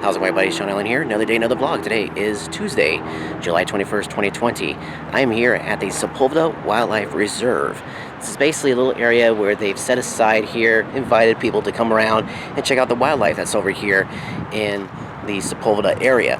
How's it going, everybody? Shaun here. Another day, another vlog. Today is Tuesday, July 21st, 2020. I am here at the Sepulveda Wildlife Reserve. This is basically a little area where they've set aside here, invited people to come around and check out the wildlife that's over here in the Sepulveda area.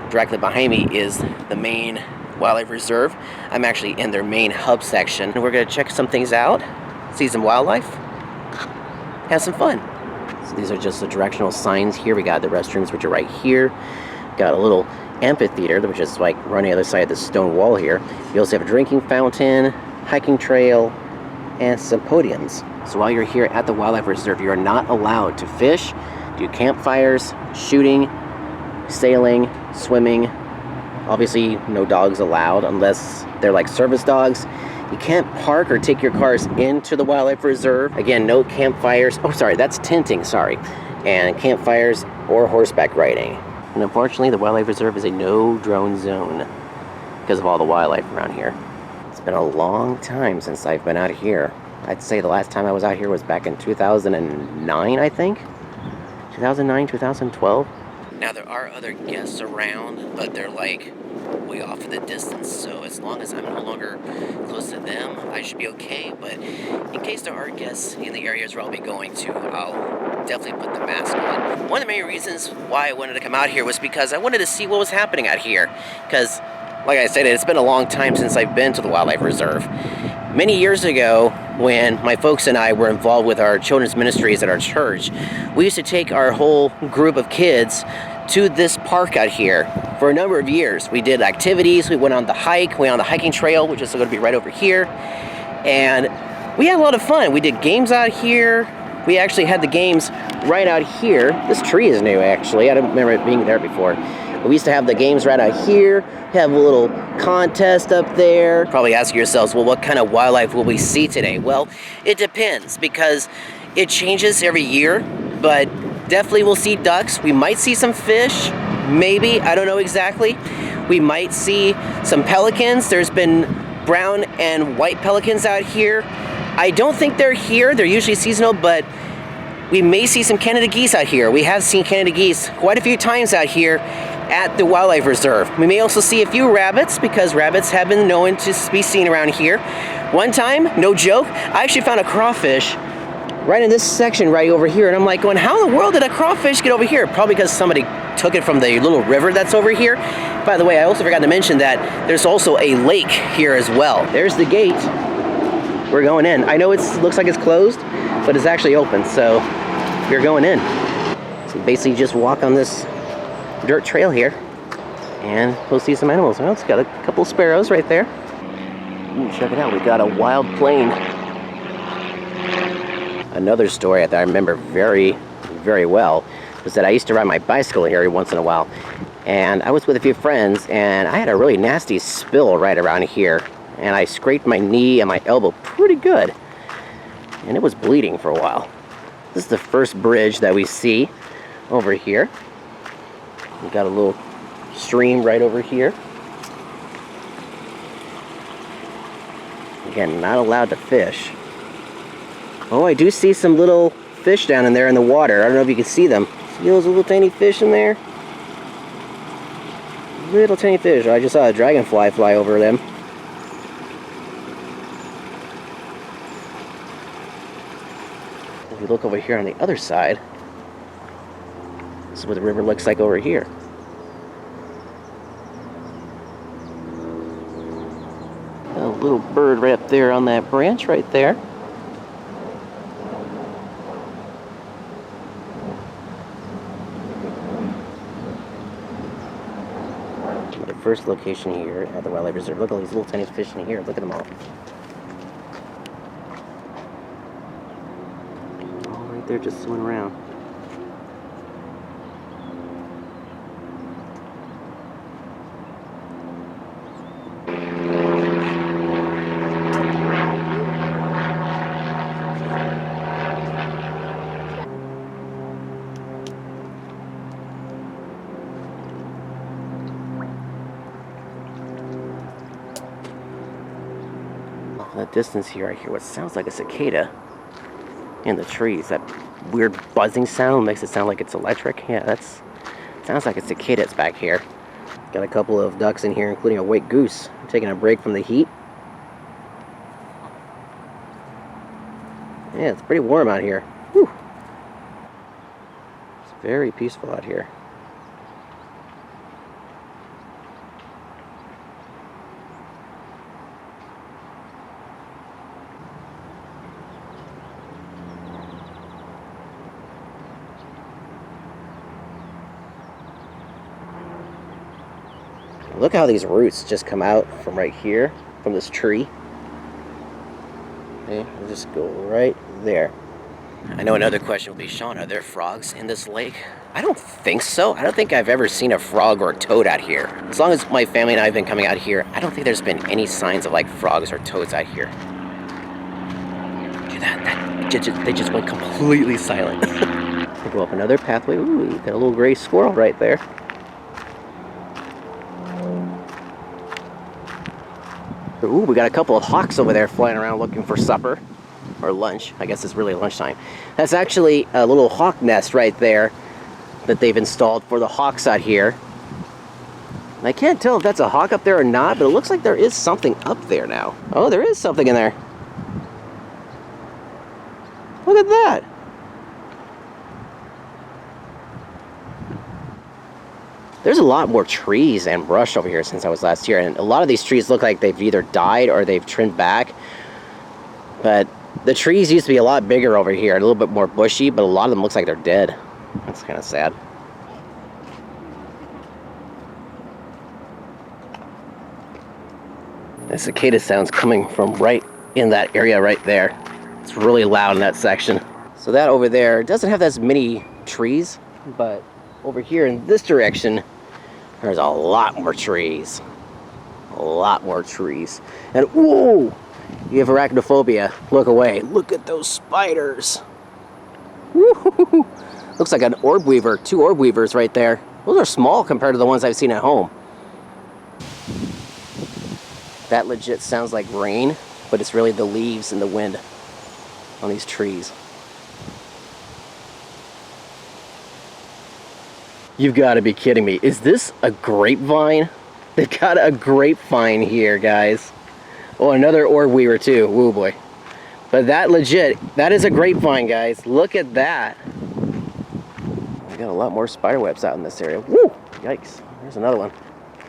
Directly behind me is the main wildlife reserve. I'm actually in their main hub section. We're going to check some things out, see some wildlife, have some fun. So these are just the directional signs here. We got the restrooms, which are right here. Got a little amphitheater, which is like running the other side of the stone wall here. You also have a drinking fountain, hiking trail, and some podiums. So while you're here at the wildlife reserve, you are not allowed to fish, do campfires, shooting, sailing, swimming. Obviously, no dogs allowed unless they're like service dogs. You can't park or take your cars into the wildlife reserve. Again, no campfires. Oh, sorry, that's tenting, sorry. And campfires or horseback riding. And unfortunately, the wildlife reserve is a no drone zone because of all the wildlife around here. It's been a long time since I've been out here. I'd say the last time I was out here was back in 2009, I think. 2009, 2012. Now, there are other guests around, but they're like way off in the distance, so as long as I'm no longer close to them, I should be okay. But in case there are guests in the areas where I'll be going to, I'll definitely put the mask on. One of the main reasons why I wanted to come out here was because I wanted to see what was happening out here. Because, like I said, it's been a long time since I've been to the wildlife reserve. Many years ago, when my folks and I were involved with our children's ministries at our church, we used to take our whole group of kids to this park out here for a number of years. We did activities, we went on the hike, we went on the hiking trail, which is going to be right over here, and we had a lot of fun. We did games out here. We actually had the games right out here. This tree is new, actually. I don't remember it being there before. But we used to have the games right out here, have a little contest up there. Probably ask yourselves, well, what kind of wildlife will we see today? Well, it depends, because it changes every year, but definitely we'll see ducks. We might see some fish, maybe, I don't know exactly. We might see some pelicans. There's been brown and white pelicans out here. I don't think they're here. They're usually seasonal, but we may see some Canada geese out here. We have seen Canada geese quite a few times out here at the wildlife reserve. We may also see a few rabbits, because rabbits have been known to be seen around here. One time, no joke, I actually found a crawfish right in this section right over here, and I'm like going, how in the world did a crawfish get over here? Probably because somebody took it from the little river that's over here. By the way, I also forgot to mention that there's also a lake here as well. There's the gate. We're going in. I know it looks like it's closed, but it's actually open, so we're going in. So basically just walk on this dirt trail here, and we'll see some animals. Well, it's got a couple sparrows right there. Ooh, check it out, we got a wild plane. Another story that I remember very, very well was that I used to ride my bicycle here every once in a while, and I was with a few friends, and I had a really nasty spill right around here, and I scraped my knee and my elbow pretty good, and it was bleeding for a while. This is the first bridge that we see over here. We got a little stream right over here. Again, not allowed to fish. Oh, I do see some little fish down in there in the water. I don't know if you can see them. See those little tiny fish in there? Little tiny fish. I just saw a dragonfly fly over them. If you look over here on the other side, this is what the river looks like over here. A little bird right up there on that branch right there. The first location here at the wildlife reserve. Look at all these little tiny fish in here. Look at them all. All right there, just swimming around. In the distance here, I hear what sounds like a cicada in the trees. That weird buzzing sound makes it sound like it's electric. Yeah, that's Sounds like it's cicadas back here. Got a couple of ducks in here, including a white goose, taking a break from the heat. Yeah, it's pretty warm out here. Whew. It's very peaceful out here. Look how these roots just come out from right here, from this tree. Okay, we'll just go right there. I know another question will be, Shaun, are there frogs in this lake? I don't think so. I don't think I've ever seen a frog or a toad out here. As long as my family and I have been coming out here, I don't think there's been any signs of like frogs or toads out here. Look at that. They just went completely silent. We go up another pathway. Ooh, got a little gray squirrel right there. Ooh, we got a couple of hawks over there flying around looking for supper. Or lunch. I guess it's really lunchtime. That's actually a little hawk nest right there that they've installed for the hawks out here. And I can't tell if that's a hawk up there or not, but it looks like there is something up there now. Oh, there is something in there. Look at that. There's a lot more trees and brush over here since I was last here, and a lot of these trees look like they've either died or they've trimmed back. But the trees used to be a lot bigger over here, a little bit more bushy, but a lot of them looks like they're dead. That's kind of sad. The cicada sound's coming from right in that area right there. It's really loud in that section. So that over there doesn't have as many trees, but over here in this direction, there's a lot more trees. A lot more trees. And whoa! You have arachnophobia, look away. Look at those spiders. Woo-hoo-hoo. Looks like an orb weaver, 2 orb weavers right there. Those are small compared to the ones I've seen at home. That legit sounds like rain, but it's really the leaves and the wind on these trees. You've got to be kidding me. Is this a grapevine? They've got a grapevine here, guys. Oh, another orb weaver too. Woo boy. But that legit, that is a grapevine, guys. Look at that. We got a lot more spider webs out in this area. Woo! Yikes. There's another one.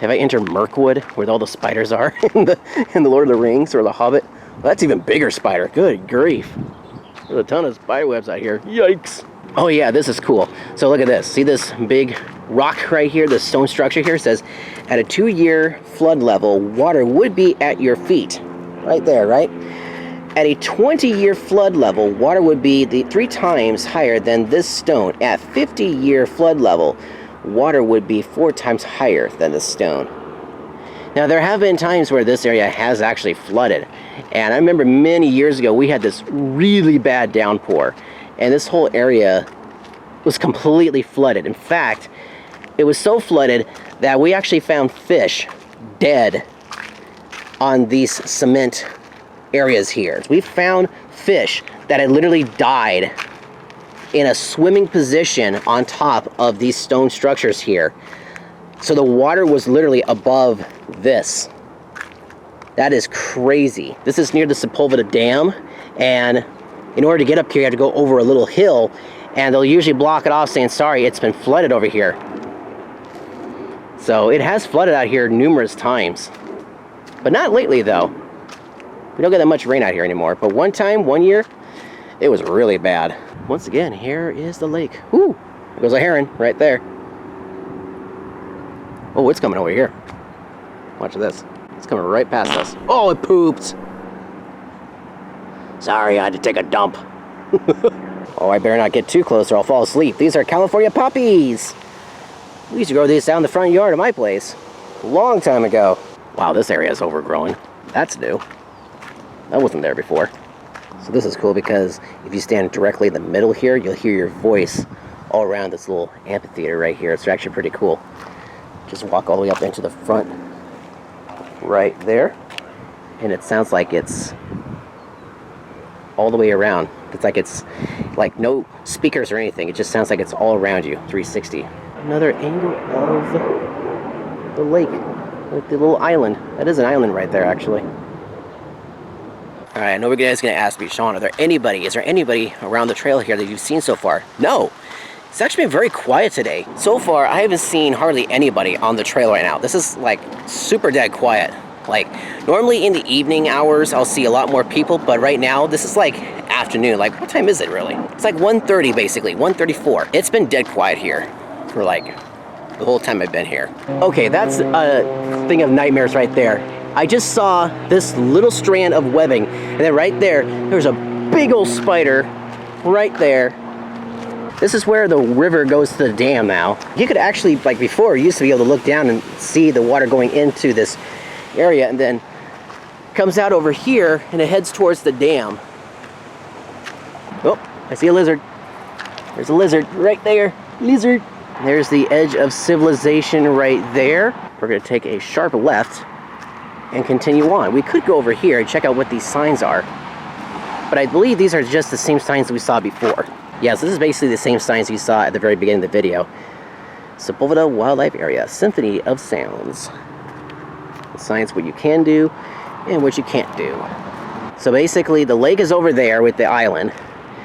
Have I entered Mirkwood, where all the spiders are in the Lord of the Rings or the Hobbit? Well, that's even bigger spider. Good grief. There's a ton of spider webs out here. Yikes. Oh yeah, this is cool. So look at this. See this big rock right here? The stone structure here says, at a 2-year flood level, water would be at your feet. Right there, right? At a 20-year flood level, water would be 3 times higher than this stone. At 50-year flood level, water would be 4 times higher than this stone. Now, there have been times where this area has actually flooded. And I remember many years ago, we had this really bad downpour. And this whole area was completely flooded. In fact, it was so flooded that we actually found fish dead on these cement areas here. We found fish that had literally died in a swimming position on top of these stone structures here. So the water was literally above this. That is crazy. This is near the Sepulveda Dam, and in order to get up here, you have to go over a little hill, and they'll usually block it off saying, sorry, it's been flooded over here. So it has flooded out here numerous times. But not lately, though. We don't get that much rain out here anymore. But one time, one year, it was really bad. Once again, here is the lake. Woo! There goes a heron right there. Oh, it's coming over here. Watch this. It's coming right past us. Oh, it pooped! Sorry, I had to take a dump. Oh, I better not get too close or I'll fall asleep. These are California poppies. We used to grow these down the front yard of my place a long time ago. Wow, this area is overgrown. That's new. That wasn't there before. So this is cool because if you stand directly in the middle here, you'll hear your voice all around this little amphitheater right here. It's actually pretty cool. Just walk all the way up into the front right there. And it sounds like it's all the way around. It's like no speakers or anything. It just sounds like it's all around you, 360. another angle of the lake, like the little island. That is an island right there, actually. All right, I know you guys are gonna ask me, Shaun, is there anybody around the trail here that you've seen so far? No. It's actually been very quiet today. So far, I haven't seen hardly anybody on the trail right now. This is like super dead quiet. Like normally in the evening hours, I'll see a lot more people, but right now this is like afternoon. Like what time is it really? It's like 1:30 basically, 1:34. It's been dead quiet here for like the whole time I've been here. Okay, that's a thing of nightmares right there. I just saw this little strand of webbing, and then right there's a big old spider right there. This is where the river goes to the dam now. You could actually, like before, you used to be able to look down and see the water going into this area, and then comes out over here and it heads towards the dam. Oh, I see a lizard. There's a lizard right there. Lizard. There's the edge of civilization right there. We're gonna take a sharp left and continue on. We could go over here and check out what these signs are, but I believe these are just the same signs that we saw before. Yeah, so this is basically the same signs you saw at the very beginning of the video. Sepulveda Wildlife Area, Symphony of Sounds. The signs what you can do and what you can't do. So basically the lake is over there with the island.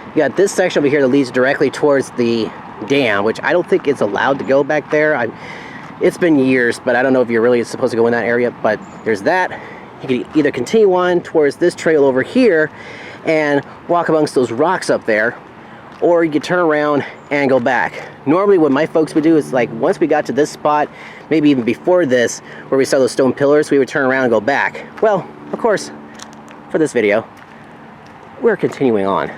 You got this section over here that leads directly towards the dam, which I don't think it's allowed to go back there. It's been years, but I don't know if you're really supposed to go in that area, but there's that. You can either continue on towards this trail over here and walk amongst those rocks up there, or you could turn around and go back. Normally what my folks would do is, like, once we got to this spot, maybe even before this, where we saw those stone pillars, we would turn around and go back. Well, of course, for this video, we're continuing on.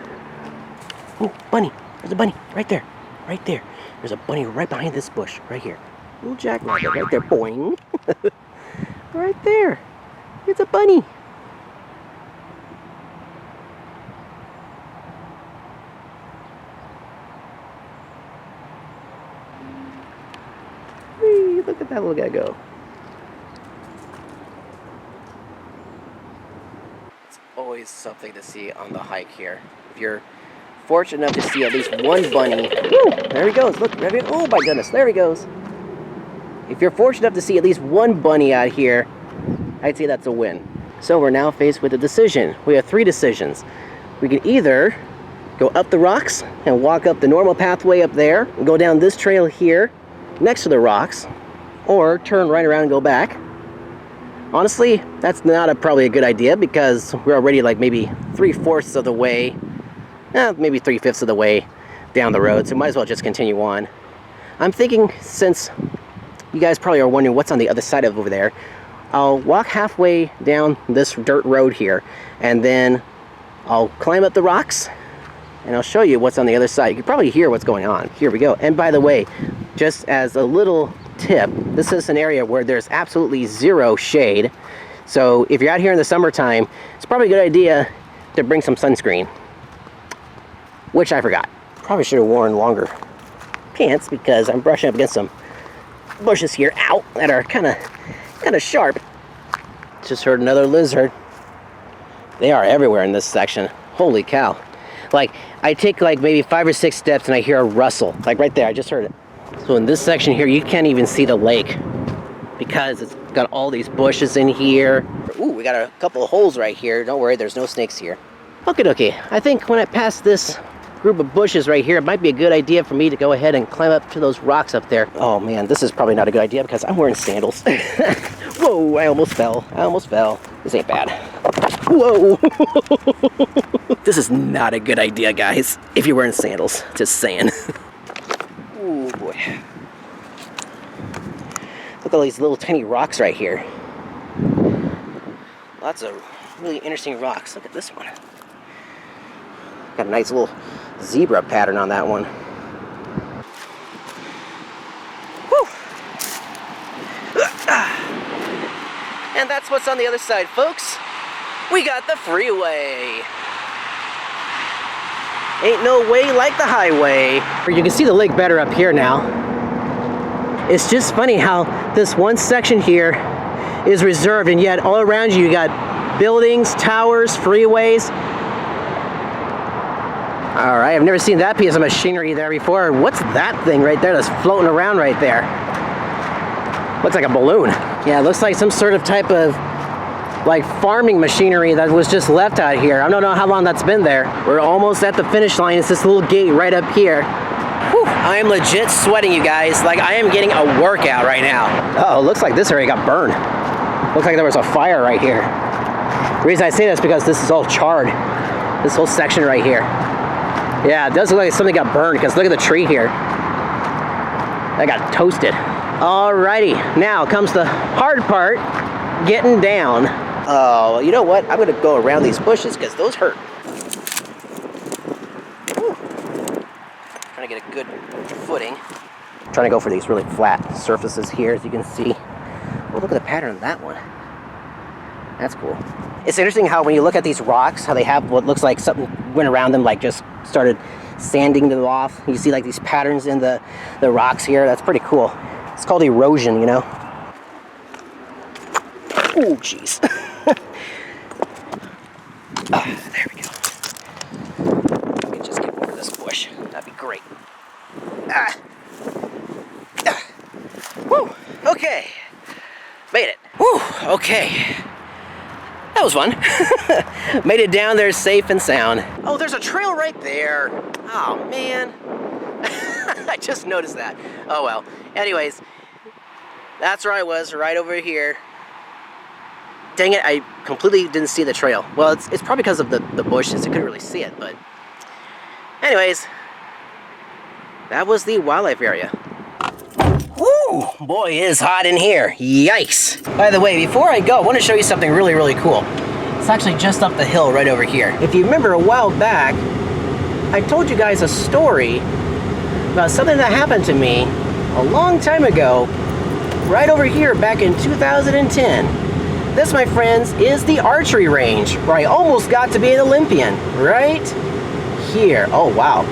Oh, bunny, there's a bunny, right there, right there. There's a bunny right behind this bush, right here. Little jackrabbit right there, boing. Right there, it's a bunny. Look at that little guy go. It's always something to see on the hike here. If you're fortunate enough to see at least one bunny, woo, there he goes. Look, oh my goodness, there he goes. If you're fortunate enough to see at least one bunny out here, I'd say that's a win. So we're now faced with a decision. We have three decisions. We can either go up the rocks and walk up the normal pathway up there, and go down this trail here next to the rocks, or turn right around and go back. Honestly, that's not probably a good idea, because we're already like maybe 3/4 of the way, maybe 3/5 of the way down the road, so might as well just continue on. I'm thinking, since you guys probably are wondering what's on the other side of over there, I'll walk halfway down this dirt road here, and then I'll climb up the rocks, and I'll show you what's on the other side. You can probably hear what's going on. Here we go. And by the way, just as a little tip, this is an area where there's absolutely zero shade. So if you're out here in the summertime, it's probably a good idea to bring some sunscreen, which I forgot. Probably should have worn longer pants, because I'm brushing up against some bushes here, ow, that are kind of sharp. Just heard another lizard. They are everywhere in this section. Holy cow. Like, I take like maybe 5 or 6 steps and I hear a rustle. Like right there, I just heard it. So in this section here, you can't even see the lake, because it's got all these bushes in here. Ooh, we got a couple of holes right here. Don't worry, there's no snakes here. Okay. I think when I pass this group of bushes right here, it might be a good idea for me to go ahead and climb up to those rocks up there. Oh man, this is probably not a good idea, because I'm wearing sandals. Whoa, I almost fell. This ain't bad. Whoa. This is not a good idea, guys, if you're wearing sandals. Just saying. Ooh, boy. Look at all these little tiny rocks right here. Lots of really interesting rocks. Look at this one. Got a nice little zebra pattern on that one. Whew. And that's what's on the other side, folks. We got the freeway. Ain't no way like the highway. You can see the lake better up here now. It's just funny how this one section here is reserved, and yet all around you got buildings, towers, freeways. All right, I've never seen that piece of machinery there before. What's that thing right there that's floating around right there? Looks like a balloon. Yeah, it looks like some sort of type of like farming machinery that was just left out here. I don't know how long that's been there. We're almost at the finish line. It's this little gate right up here. Whew, I am legit sweating, you guys. Like, I am getting a workout right now. Oh, looks like this area got burned. Looks like there was a fire right here. The reason I say this is because this is all charred. This whole section right here. Yeah, it does look like something got burned, because look at the tree here. That got toasted. Alrighty, now comes the hard part, getting down. Oh, you know what? I'm gonna go around these bushes because those hurt. Whew. Trying to get a good footing. Trying to go for these really flat surfaces here, as you can see. Oh, look at the pattern of that one. That's cool. It's interesting how when you look at these rocks, how they have what looks like something went around them, like just started sanding them off. You see like these patterns in the rocks here. That's pretty cool. It's called erosion, you know. Oh, jeez. There we go. Let me just get over this bush. That'd be great. Woo. Okay. Made it. Woo. Okay. That was fun. Made it down there safe and sound. Oh, there's a trail right there. Oh, man. I just noticed that. Oh, well. Anyways, that's where I was, right over here. Dang it, I completely didn't see the trail. Well, it's probably because of the bushes. I couldn't really see it, but... Anyways, that was the wildlife area. Woo! Boy, it is hot in here. Yikes! By the way, before I go, I want to show you something really, really cool. It's actually just up the hill right over here. If you remember a while back, I told you guys a story about something that happened to me a long time ago, right over here back in 2010. This, my friends, is the Archery Range, where I almost got to be an Olympian, right here. Oh, wow.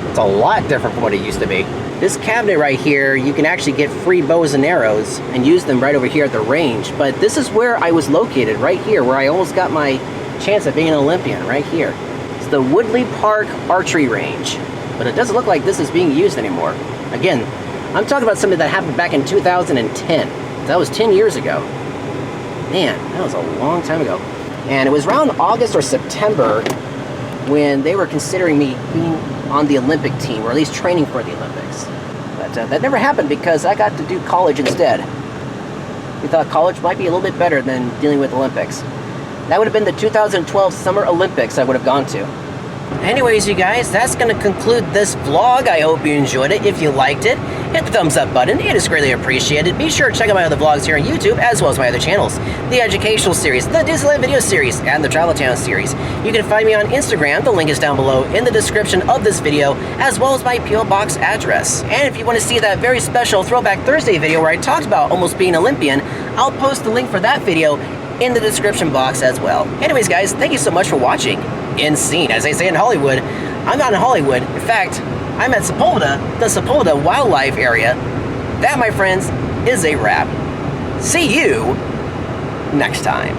It's a lot different from what it used to be. This cabinet right here, you can actually get free bows and arrows and use them right over here at the range. But this is where I was located, right here, where I almost got my chance at being an Olympian, right here. It's the Woodley Park Archery Range. But it doesn't look like this is being used anymore. Again, I'm talking about something that happened back in 2010. That was 10 years ago. Man, that was a long time ago. And it was around August or September when they were considering me being on the Olympic team, or at least training for the Olympics. But that never happened because I got to do college instead. We thought college might be a little bit better than dealing with Olympics. That would have been the 2012 Summer Olympics I would have gone to. Anyways, you guys, that's going to conclude this vlog. I hope you enjoyed it. If you liked it, hit the thumbs up button. It is greatly appreciated. Be sure to check out my other vlogs here on YouTube, as well as my other channels. The Educational Series, the Disneyland Video Series, and the Travel Town Series. You can find me on Instagram. The link is down below in the description of this video, as well as my P.O. Box address. And if you want to see that very special Throwback Thursday video where I talked about almost being an Olympian, I'll post the link for that video in the description box as well. Anyways, guys, thank you so much for watching. Insane, as they say in Hollywood. I'm not in Hollywood. In fact, I'm at Sepulveda, the Sepulveda Wildlife Area. That, my friends, is a wrap. See you next time.